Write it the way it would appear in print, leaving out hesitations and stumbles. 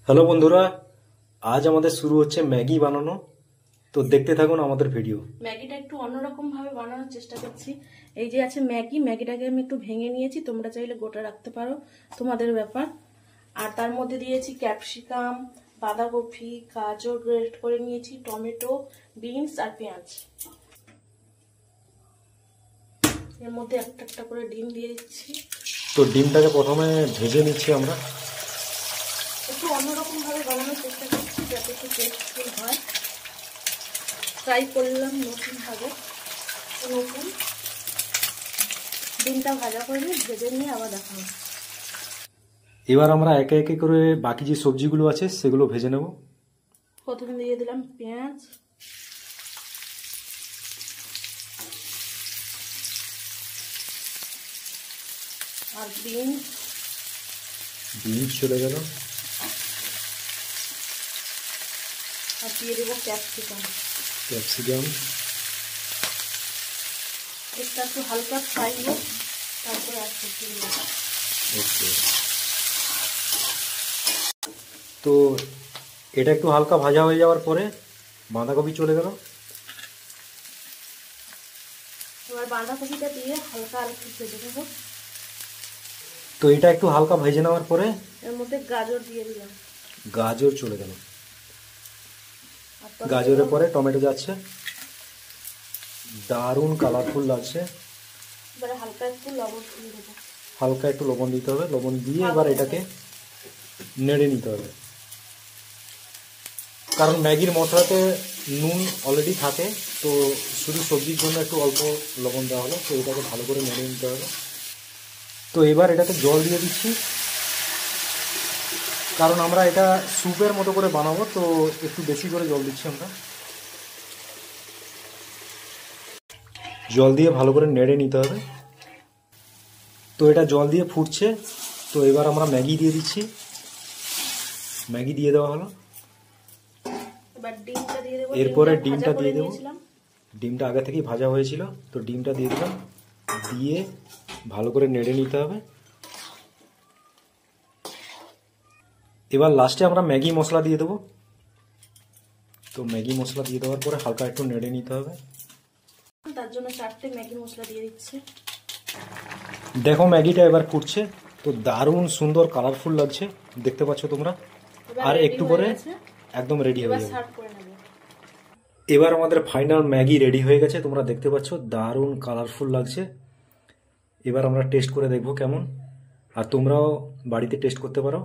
Hello বন্ধুরা, আজ আমাদের শুরু হচ্ছে ম্যাগি বানানো। তো দেখতে থাকুন আমাদের ভিডিও। ম্যাগিটা একটু অন্যরকম ভাবে বানানোর চেষ্টা করছি। এই যে আছে ম্যাগিটাকে আমি একটু ভেঙে নিয়েছি, তোমরা চাইলে গোটা রাখতে পারো, তোমাদের ব্যাপার। আর তার মধ্যে দিয়েছি ক্যাপসিকাম, বাঁধাকপি, গাজর গ্রেট করে নিয়েছি, টমেটো, বিনস আর পেঁয়াজ। এর মধ্যে একটা একটা করে ডিম দিয়ে দিচ্ছি। তো ডিমটাকে প্রথমে ভেজে নিচ্ছি আমরা। একটু অন্যরকম ভাবে বানানোর চেষ্টা করছি যাতে একটু টেস্টফুল হয়। ট্রাই করলাম নতুন ভাবে। নতুন ডিমটা ভাজা করে নিয়ে ভেজে নিয়ে আবার দেখাবো। এবার আমরা একে একে করে বাকি যে সবজিগুলো আছে সেগুলো ভেজে নেব। প্রথমে দিয়ে দিলাম পেঁয়াজ, আর বিনস চলে গেল, আর দিয়ে দেবো ক্যাপসিকাম। এটা একটু হালকা ফ্রাই হোক, তারপরে আর সবজি দেবো। ওকে, তো এটা একটু হালকা ভাজা হয়ে যাওয়ার পরে বাঁধাকপি চলে গেল। এবার বাঁধাকপিটা দিয়ে হালকা আর একটু ভেজে নেবো। তো এটা একটু হালকা ভেজে নেওয়ার পরে এর মধ্যে গাজর দিয়ে দিলাম। গাজর চলে গেল, গাজরের পরে টমেটো যাচ্ছে। দারুণ কালারফুল লাগছে। এবারে হালকা একটু লবণ দিয়ে দেবো। হালকা একটু লবণ দিতে হবে, লবণ দিয়ে এবার এটাকে নেড়ে নিতে হবে। কারণ ম্যাগির মশলাতে নুন অলরেডি থাকে, তো শুধু সবজির জন্য একটু অল্প লবণ দেওয়া হলো। তো এটাকে ভালো করে নেড়ে নিতে হবে। তো এবার এটাকে জল দিয়ে দিচ্ছি, কারণ আমরা এটা স্যুপের মতো করে বানাবো, তো একটু বেশি করে জল দিচ্ছি আমরা। জল দিয়ে ভালো করে নেড়ে নিতে হবে। তো এটা জল দিয়ে ফুটছে, তো এবার আমরা ম্যাগি দিয়ে দিচ্ছি। ম্যাগি দিয়ে দেওয়া হলো। এরপরে ডিমটা দিয়ে দেবো। ডিমটা আগে থেকেই ভাজা হয়েছিল, তো ডিমটা দিয়ে দিলাম। দিয়ে ভালো করে নেড়ে নিতে হবে। এবার লাস্টে আমরা ম্যাগি মশলা দিয়ে দেবো। তো ম্যাগি মশলা দিয়ে দেওয়ার পরে হালকা একটু নেড়ে নিতে হবে। তার জন্য 4টে ম্যাগি মশলা দিয়ে দিচ্ছি। দেখো ম্যাগিটা এবার ফুটছে, তো দারুণ সুন্দর কালারফুল লাগছে, দেখতে পাচ্ছ তোমরা। আর একটু পরে একদম রেডি হয়ে যাবে। এবার আমাদের ফাইনাল ম্যাগি রেডি হয়ে গেছে, তোমরা দেখতে পাচ্ছ দারুণ কালারফুল লাগছে। এবার আমরা টেস্ট করে দেখবো কেমন, আর তোমরাও বাড়িতে টেস্ট করতে পারো।